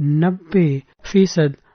90%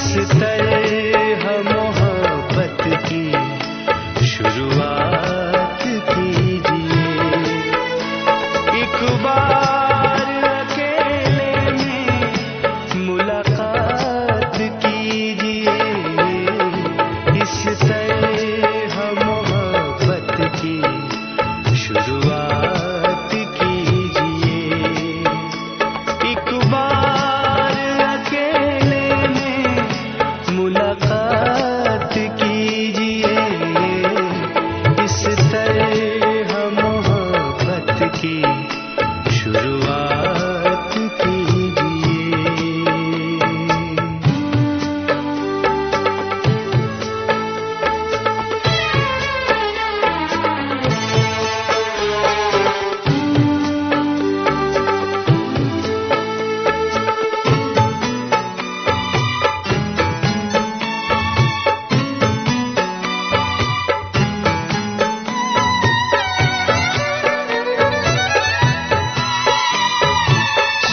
اس طرح محبت کی شروعات کیجیے. ایک بار اکیلے میں ملاقات کیجیے. اس طرح محبت کی شروعات کیجیے. ایک بار اکیلے میں ملاقات کیجیے. اس طرح محبت کی شروعات کیجیے.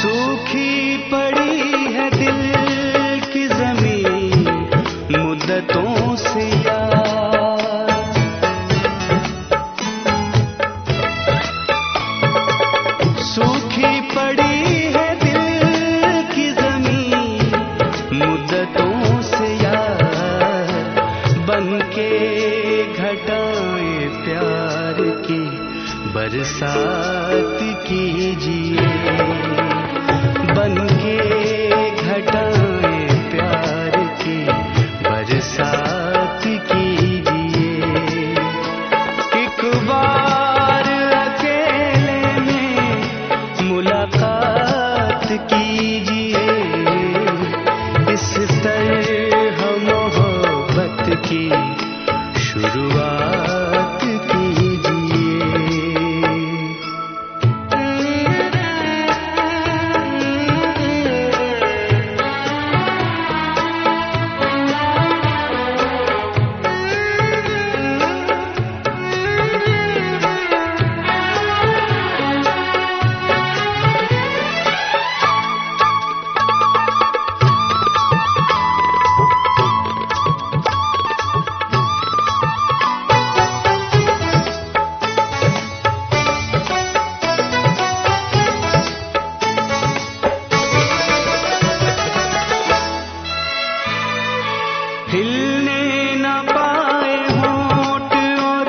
سوکھی پڑی ہے دل کی زمین مدتوں سے یار. سوکھی پڑی ہے دل کی زمین مدتوں سے یار. بن کے گھٹائیں پیار کی برسات کیجیے. بن کے گھٹائیں پیار کی برسات کیجیے. ایک بار اکیلے میں ملاقات کیجیے. اس طرح محبت کی شروعات کیجیے. ہلنے نہ پائے ہونٹ اور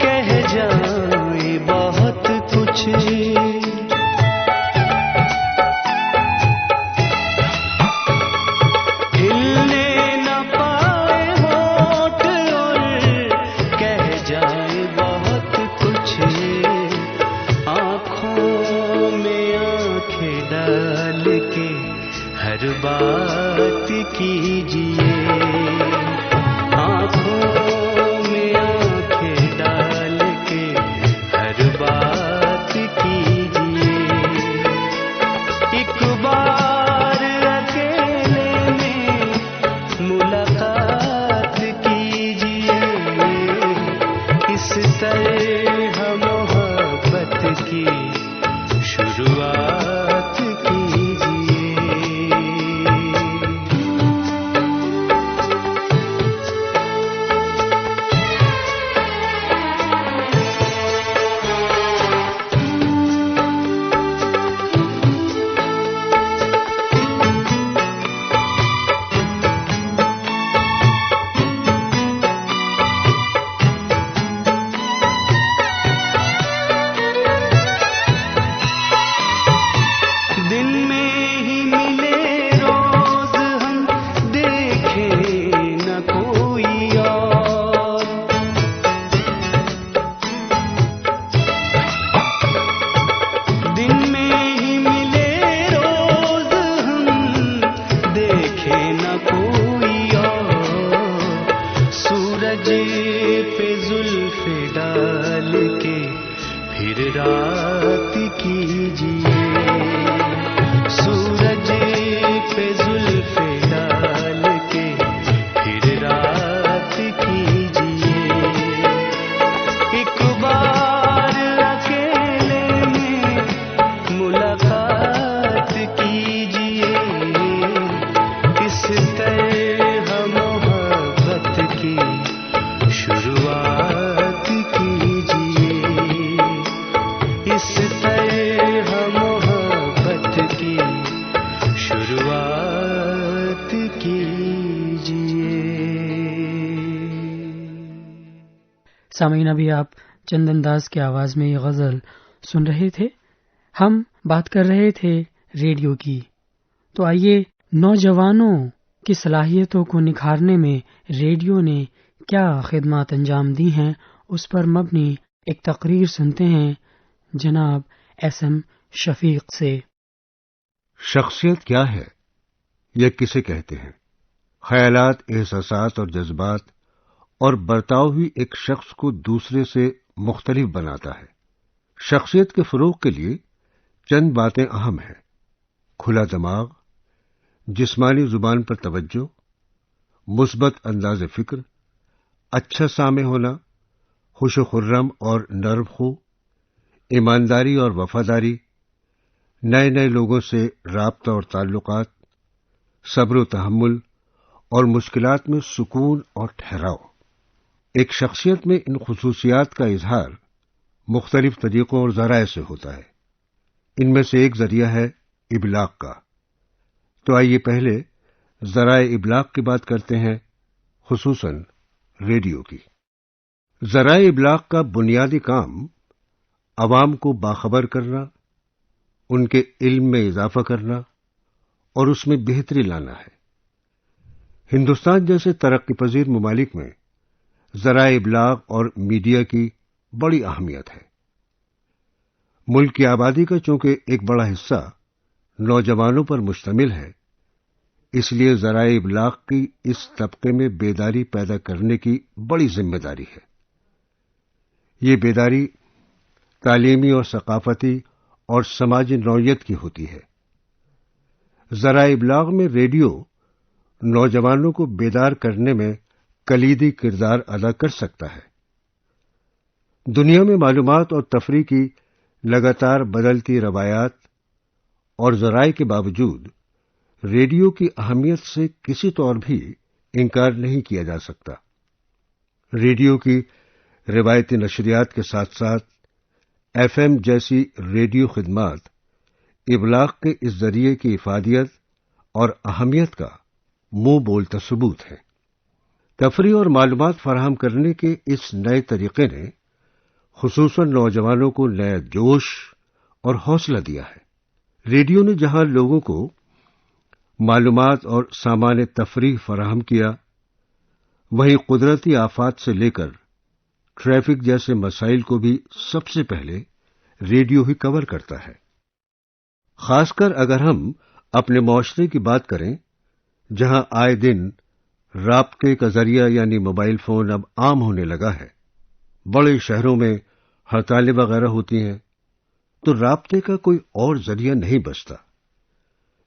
کہہ جائے بہت کچھ. ہلنے نہ پائے ہونٹ اور کہہ جائے بہت کچھ. آنکھوں میں آنکھیں ڈال کے ہر بات کیجیے. آنکھوں میں آنکھیں ڈال کے ہر بات کیجیے. ایک بار اکیلے میں ملاقات کیجیے. اس طرح محبت کی شروعات کیجیے. دن میں ہی ملے روز ہم دیکھیں نہ کوئی اور. دن میں ہی ملے روز ہم دیکھیں نہ کوئی اور. سورج پہ زلف ڈال کے پھر رات کیجیے. سورج پہ زلف ڈال کے پھر رات کیجیے. ایک بار اکیلے میں ملاقات کیجیے. اس طرح سر محبت کی شروعات کیجیے۔ سامعین، ابھی آپ چندن داس کی آواز میں یہ غزل سن رہے تھے۔ ہم بات کر رہے تھے ریڈیو کی، تو آئیے نوجوانوں کی صلاحیتوں کو نکھارنے میں ریڈیو نے کیا خدمات انجام دی ہیں اس پر مبنی ایک تقریر سنتے ہیں جناب ایس ایم شفیق سے۔ شخصیت کیا ہے، یہ کسے کہتے ہیں؟ خیالات، احساسات اور جذبات اور برتاؤ ہی ایک شخص کو دوسرے سے مختلف بناتا ہے۔ شخصیت کے فروغ کے لیے چند باتیں اہم ہیں: کھلا دماغ، جسمانی زبان پر توجہ، مثبت انداز فکر، اچھا سامع ہونا، خوش و خرم اور نرم خو، ایمانداری اور وفاداری، نئے نئے لوگوں سے رابطہ اور تعلقات، صبر و تحمل اور مشکلات میں سکون اور ٹھہراؤ۔ ایک شخصیت میں ان خصوصیات کا اظہار مختلف طریقوں اور ذرائع سے ہوتا ہے۔ ان میں سے ایک ذریعہ ہے ابلاغ کا۔ تو آئیے پہلے ذرائع ابلاغ کی بات کرتے ہیں، خصوصاً ریڈیو کی۔ ذرائع ابلاغ کا بنیادی کام عوام کو باخبر کرنا، ان کے علم میں اضافہ کرنا اور اس میں بہتری لانا ہے۔ ہندوستان جیسے ترقی پذیر ممالک میں ذرائع ابلاغ اور میڈیا کی بڑی اہمیت ہے۔ ملک کی آبادی کا چونکہ ایک بڑا حصہ نوجوانوں پر مشتمل ہے، اس لیے ذرائع ابلاغ کی اس طبقے میں بیداری پیدا کرنے کی بڑی ذمہ داری ہے۔ یہ بیداری تعلیمی اور ثقافتی اور سماجی نوعیت کی ہوتی ہے۔ ذرائع ابلاغ میں ریڈیو نوجوانوں کو بیدار کرنے میں کلیدی کردار ادا کر سکتا ہے۔ دنیا میں معلومات اور تفریح کی لگاتار بدلتی روایات اور ذرائع کے باوجود ریڈیو کی اہمیت سے کسی طور بھی انکار نہیں کیا جا سکتا۔ ریڈیو کی روایتی نشریات کے ساتھ ساتھ ایف ایم جیسی ریڈیو خدمات ابلاغ کے اس ذریعے کی افادیت اور اہمیت کا منہ بولتا ثبوت ہے۔ تفریح اور معلومات فراہم کرنے کے اس نئے طریقے نے خصوصاً نوجوانوں کو نیا جوش اور حوصلہ دیا ہے۔ ریڈیو نے جہاں لوگوں کو معلومات اور سامان تفریح فراہم کیا، وہیں قدرتی آفات سے لے کر ٹریفک جیسے مسائل کو بھی سب سے پہلے ریڈیو ہی کور کرتا ہے۔ خاص کر اگر ہم اپنے معاشرے کی بات کریں، جہاں آئے دن رابطے کا ذریعہ یعنی موبائل فون اب عام ہونے لگا ہے، بڑے شہروں میں ہڑتالیں وغیرہ ہوتی ہیں، تو رابطے کا کوئی اور ذریعہ نہیں بچتا۔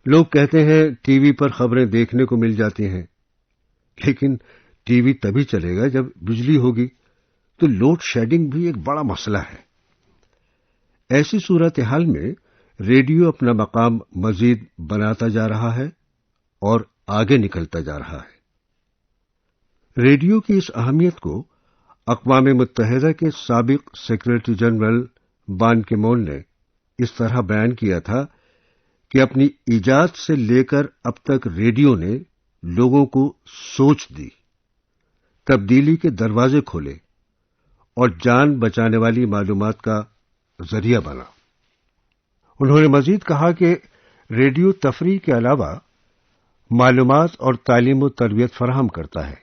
لوگ کہتے ہیں ٹی وی پر خبریں دیکھنے کو مل جاتی ہیں، لیکن ٹی وی تبھی چلے گا جب بجلی ہوگی، تو لوڈ شیڈنگ بھی ایک بڑا مسئلہ ہے۔ ایسی صورتحال میں ریڈیو اپنا مقام مزید بناتا جا رہا ہے اور آگے نکلتا جا رہا ہے۔ ریڈیو کی اس اہمیت کو اقوام متحدہ کے سابق سیکریٹری جنرل بان کی مون نے اس طرح بیان کیا تھا کہ اپنی ایجاد سے لے کر اب تک ریڈیو نے لوگوں کو سوچ دی، تبدیلی کے دروازے کھولے اور جان بچانے والی معلومات کا ذریعہ بنا۔ انہوں نے مزید کہا کہ ریڈیو تفریح کے علاوہ معلومات اور تعلیم و تربیت فراہم کرتا ہے۔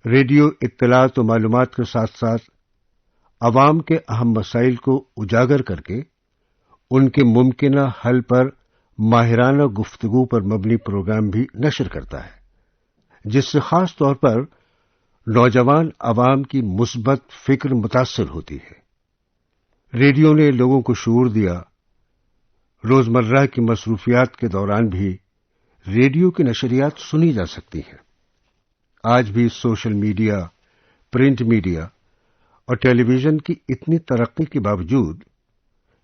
ریڈیو اطلاعات و معلومات کے ساتھ ساتھ عوام کے اہم مسائل کو اجاگر کر کے ان کے ممکنہ حل پر ماہرانہ گفتگو پر مبنی پروگرام بھی نشر کرتا ہے، جس سے خاص طور پر نوجوان عوام کی مثبت فکر متاثر ہوتی ہے۔ ریڈیو نے لوگوں کو شعور دیا۔ روزمرہ کی مصروفیات کے دوران بھی ریڈیو کی نشریات سنی جا سکتی ہیں۔ آج بھی سوشل میڈیا، پرنٹ میڈیا اور ٹیلی ویژن کی اتنی ترقی کے باوجود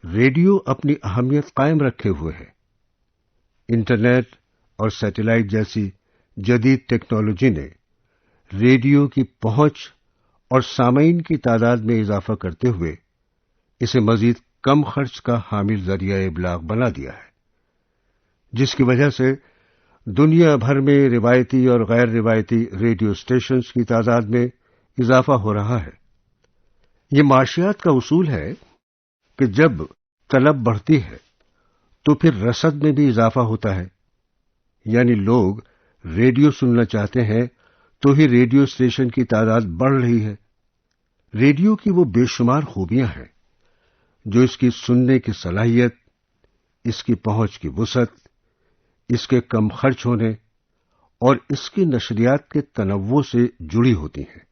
ریڈیو اپنی اہمیت قائم رکھے ہوئے ہے۔ انٹرنیٹ اور سیٹلائٹ جیسی جدید ٹیکنالوجی نے ریڈیو کی پہنچ اور سامعین کی تعداد میں اضافہ کرتے ہوئے اسے مزید کم خرچ کا حامل ذریعہ ابلاغ بنا دیا ہے، جس کی وجہ سے دنیا بھر میں روایتی اور غیر روایتی ریڈیو اسٹیشنز کی تعداد میں اضافہ ہو رہا ہے۔ یہ معاشیات کا اصول ہے کہ جب طلب بڑھتی ہے تو پھر رسد میں بھی اضافہ ہوتا ہے، یعنی لوگ ریڈیو سننا چاہتے ہیں تو ہی ریڈیو اسٹیشن کی تعداد بڑھ رہی ہے۔ ریڈیو کی وہ بے شمار خوبیاں ہیں جو اس کی سننے کی صلاحیت، اس کی پہنچ کی وسعت، اس کے کم خرچ ہونے اور اس کی نشریات کے تنوع سے جڑی ہوتی ہیں،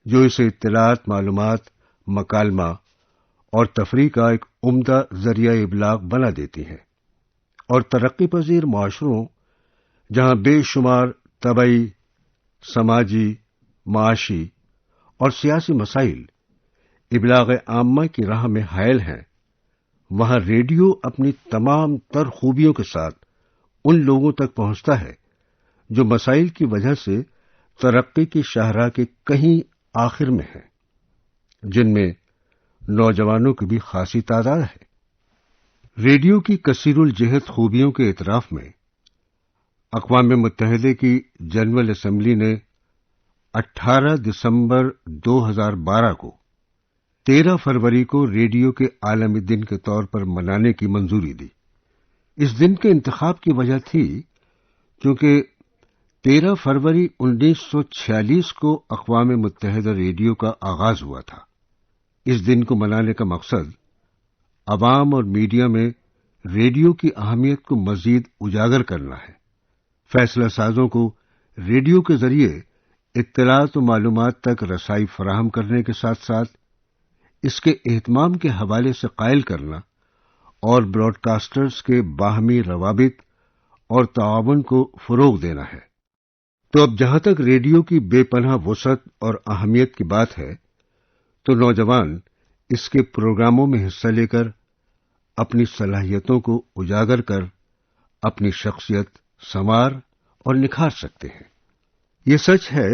جو اسے اطلاعات، معلومات، مکالمہ اور تفریح کا ایک عمدہ ذریعہ ابلاغ بنا دیتی ہیں، اور ترقی پذیر معاشروں جہاں بے شمار طبعی، سماجی، معاشی اور سیاسی مسائل ابلاغ عامہ کی راہ میں حائل ہیں، وہاں ریڈیو اپنی تمام تر خوبیوں کے ساتھ ان لوگوں تک پہنچتا ہے جو مسائل کی وجہ سے ترقی کی شاہراہ کے کہیں آخر میں ہیں، جن میں نوجوانوں کی بھی خاصی تعداد ہے۔ ریڈیو کی کثیر الجہت خوبیوں کے اعتراف میں اقوام متحدہ کی جنرل اسمبلی نے 18 دسمبر 2012 کو 13 فروری کو ریڈیو کے عالمی دن کے طور پر منانے کی منظوری دی۔ اس دن کے انتخاب کی وجہ تھی کیونکہ 13 فروری 1946 کو اقوام متحدہ ریڈیو کا آغاز ہوا تھا۔ اس دن کو منانے کا مقصد عوام اور میڈیا میں ریڈیو کی اہمیت کو مزید اجاگر کرنا ہے، فیصلہ سازوں کو ریڈیو کے ذریعے اطلاعات و معلومات تک رسائی فراہم کرنے کے ساتھ ساتھ اس کے اہتمام کے حوالے سے قائل کرنا اور براڈ کاسٹرز کے باہمی روابط اور تعاون کو فروغ دینا ہے۔ تو اب جہاں تک ریڈیو کی بے پناہ وسعت اور اہمیت کی بات ہے تو نوجوان اس کے پروگراموں میں حصہ لے کر اپنی صلاحیتوں کو اجاگر کر اپنی شخصیت سنوار اور نکھار سکتے ہیں۔ یہ سچ ہے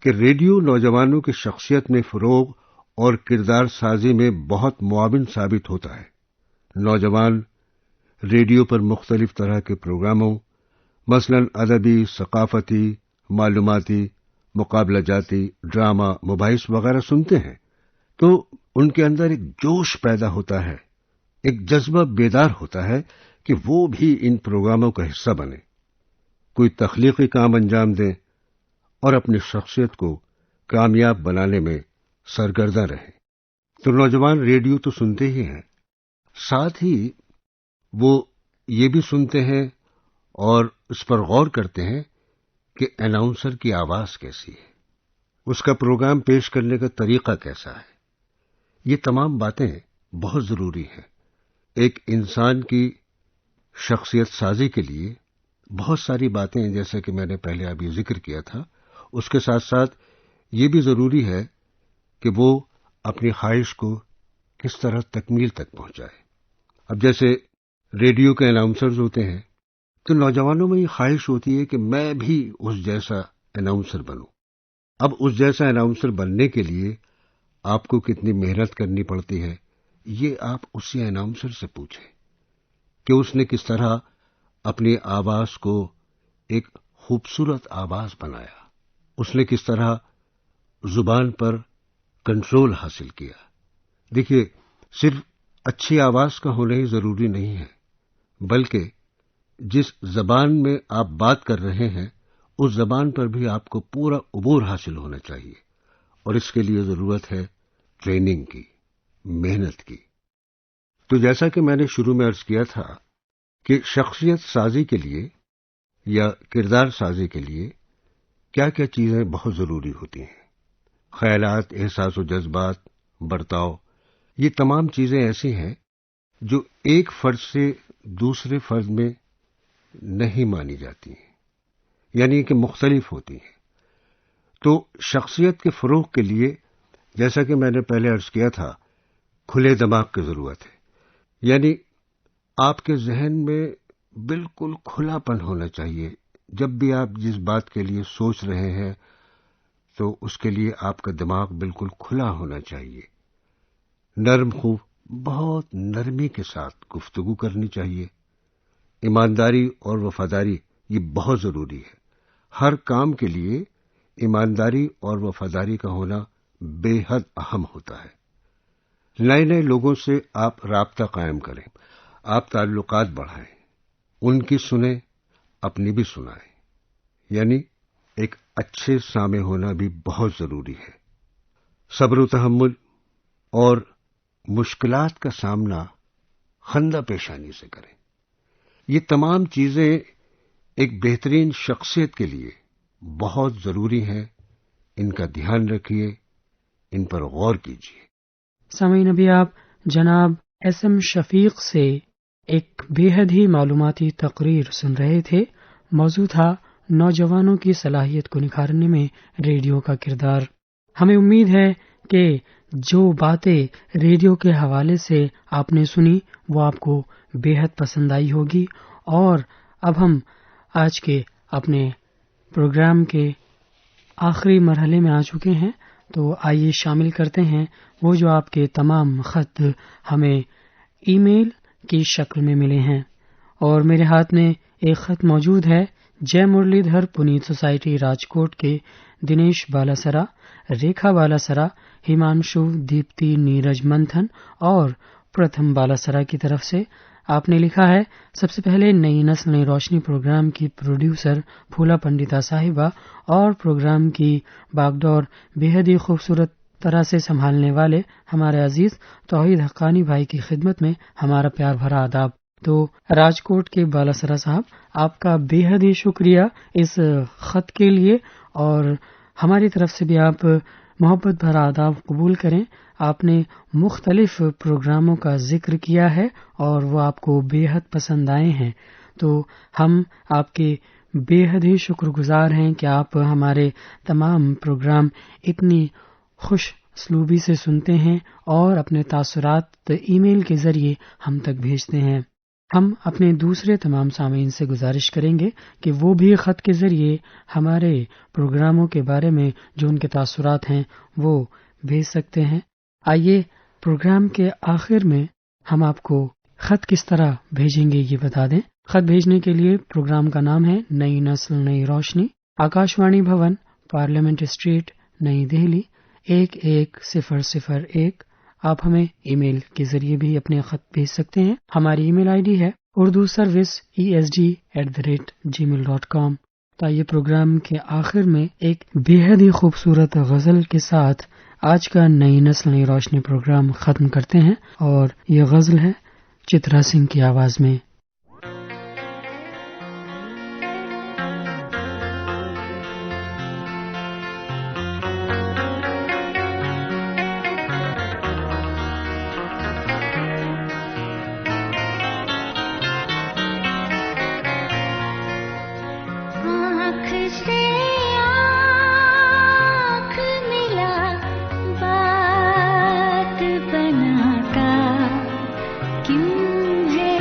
کہ ریڈیو نوجوانوں کی شخصیت میں فروغ اور کردار سازی میں بہت معاون ثابت ہوتا ہے۔ نوجوان ریڈیو پر مختلف طرح کے پروگراموں، مثلا ادبی، ثقافتی، معلوماتی، مقابلہ جاتی، ڈرامہ، مباحث وغیرہ سنتے ہیں تو ان کے اندر ایک جوش پیدا ہوتا ہے، ایک جذبہ بیدار ہوتا ہے کہ وہ بھی ان پروگراموں کا حصہ بنیں، کوئی تخلیقی کام انجام دیں اور اپنی شخصیت کو کامیاب بنانے میں سرگرداں رہیں۔ تو نوجوان ریڈیو تو سنتے ہی ہیں، ساتھ ہی وہ یہ بھی سنتے ہیں اور اس پر غور کرتے ہیں کہ اناؤنسر کی آواز کیسی ہے، اس کا پروگرام پیش کرنے کا طریقہ کیسا ہے۔ یہ تمام باتیں بہت ضروری ہیں۔ ایک انسان کی شخصیت سازی کے لیے بہت ساری باتیں، جیسے کہ میں نے پہلے ابھی ذکر کیا تھا، اس کے ساتھ ساتھ یہ بھی ضروری ہے کہ وہ اپنی خواہش کو کس طرح تکمیل تک پہنچائے۔ اب جیسے ریڈیو کے اناؤنسرز ہوتے ہیں تو نوجوانوں میں یہ خواہش ہوتی ہے کہ میں بھی اس جیسا اناؤنسر بنوں۔ اب اس جیسا اناؤنسر بننے کے لیے آپ کو کتنی محنت کرنی پڑتی ہے، یہ آپ اسی اناؤنسر سے پوچھیں کہ اس نے کس طرح اپنی آواز کو ایک خوبصورت آواز بنایا، اس نے کس طرح زبان پر کنٹرول حاصل کیا۔ دیکھیے، صرف اچھی آواز کا ہونا ہی ضروری نہیں ہے، بلکہ جس زبان میں آپ بات کر رہے ہیں اس زبان پر بھی آپ کو پورا عبور حاصل ہونا چاہیے، اور اس کے لیے ضرورت ہے ٹریننگ کی، محنت کی۔ تو جیسا کہ میں نے شروع میں عرض کیا تھا کہ شخصیت سازی کے لیے یا کردار سازی کے لیے کیا کیا چیزیں بہت ضروری ہوتی ہیں۔ خیالات، احساس و جذبات، برتاؤ، یہ تمام چیزیں ایسی ہیں جو ایک فرد سے دوسرے فرد میں نہیں مانی جاتی ہیں، یعنی کہ مختلف ہوتی ہیں۔ تو شخصیت کے فروغ کے لیے، جیسا کہ میں نے پہلے عرض کیا تھا، کھلے دماغ کی ضرورت ہے، یعنی آپ کے ذہن میں بالکل کھلا پن ہونا چاہیے۔ جب بھی آپ جس بات کے لیے سوچ رہے ہیں تو اس کے لیے آپ کا دماغ بالکل کھلا ہونا چاہیے، نرم خوب بہت نرمی کے ساتھ گفتگو کرنی چاہیے. ایمانداری اور وفاداری یہ بہت ضروری ہے. ہر کام کے لیے ایمانداری اور وفاداری کا ہونا بے حد اہم ہوتا ہے. نئے لوگوں سے آپ رابطہ قائم کریں، آپ تعلقات بڑھائیں، ان کی سنیں، اپنی بھی سنائیں. یعنی ایک اچھے سامع ہونا بھی بہت ضروری ہے. صبر و تحمل اور مشکلات کا سامنا خندہ پیشانی سے کریں. یہ تمام چیزیں ایک بہترین شخصیت کے لیے بہت ضروری ہیں. ان کا دھیان رکھیے، ان پر غور کیجیے. سامعین، ابھی آپ جناب ایس ایم شفیق سے ایک بے حد ہی معلوماتی تقریر سن رہے تھے. موضوع تھا نوجوانوں کی صلاحیت کو نکھارنے میں ریڈیو کا کردار. ہمیں امید ہے کہ جو باتیں ریڈیو کے حوالے سے آپ نے سنی وہ آپ کو بے حد پسند آئی ہوگی. اور اب ہم آج کے اپنے پروگرام کے آخری مرحلے میں آ چکے ہیں، تو آئیے شامل کرتے ہیں وہ جو آپ کے تمام خط ہمیں ای میل کی شکل میں ملے ہیں. اور میرے ہاتھ میں ایک خط موجود ہے. جے مرلی دھر پنیت سوسائٹی راجکوٹ کے دنیش بالاسرا، ریکھا بالاسرا، ہیمانشو، دیپتی، نیرج منتھن اور پرتھم بالاسرا کی طرف سے آپ نے لکھا ہے. سب سے پہلے نئی نسل نئی روشنی پروگرام کی پروڈیوسر پھولا پنڈتا صاحبہ اور پروگرام کی باگڈور بے حد ہی خوبصورت طرح سے سنبھالنے والے ہمارے عزیز توحید حقانی بھائی کی خدمت میں ہمارا پیار بھرا آداب. تو راجکوٹ کے بالاسرا صاحب، آپ کا بے حد ہی شکریہ اس خط کے لیے، اور ہماری طرف سے بھی آپ محبت بھرا آداب قبول کریں. آپ نے مختلف پروگراموں کا ذکر کیا ہے اور وہ آپ کو بے حد پسند آئے ہیں. تو ہم آپ کے بے حد ہی شکر گزار ہیں کہ آپ ہمارے تمام پروگرام اتنی خوش اسلوبی سے سنتے ہیں اور اپنے تاثرات ای میل کے ذریعے ہم تک بھیجتے ہیں. ہم اپنے دوسرے تمام سامعین سے گزارش کریں گے کہ وہ بھی خط کے ذریعے ہمارے پروگراموں کے بارے میں جو ان کے تاثرات ہیں وہ بھیج سکتے ہیں. آئیے پروگرام کے آخر میں ہم آپ کو خط کس طرح بھیجیں گے یہ بتا دیں. خط بھیجنے کے لیے پروگرام کا نام ہے نئی نسل نئی روشنی، آکاشوانی بھون، پارلیمنٹ اسٹریٹ، نئی دہلی 110001. آپ ہمیں ای میل کے ذریعے بھی اپنے خط بھیج سکتے ہیں. ہماری ای میل آئی ڈی ہے urduservice@gmail.com. تو یہ پروگرام کے آخر میں ایک بے حد ہی خوبصورت غزل کے ساتھ آج کا نئی نسل نئی روشنی پروگرام ختم کرتے ہیں، اور یہ غزل ہے چترا سنگھ کی آواز میں. بات بناتا کیوں ہے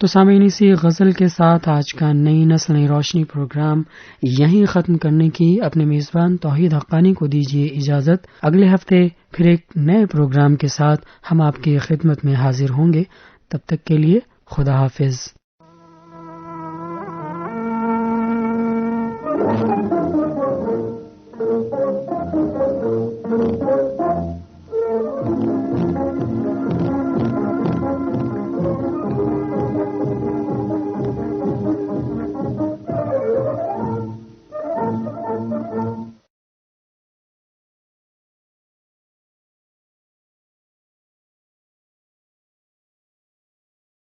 تو سامعین، اسی غزل کے ساتھ آج کا نئی نسل نئی روشنی پروگرام یہیں ختم کرنے کی اپنے میزبان توحید حقانی کو دیجیے اجازت۔ اگلے ہفتے پھر ایک نئے پروگرام کے ساتھ ہم آپ کی خدمت میں حاضر ہوں گے۔ تب تک کے لیے خدا حافظ۔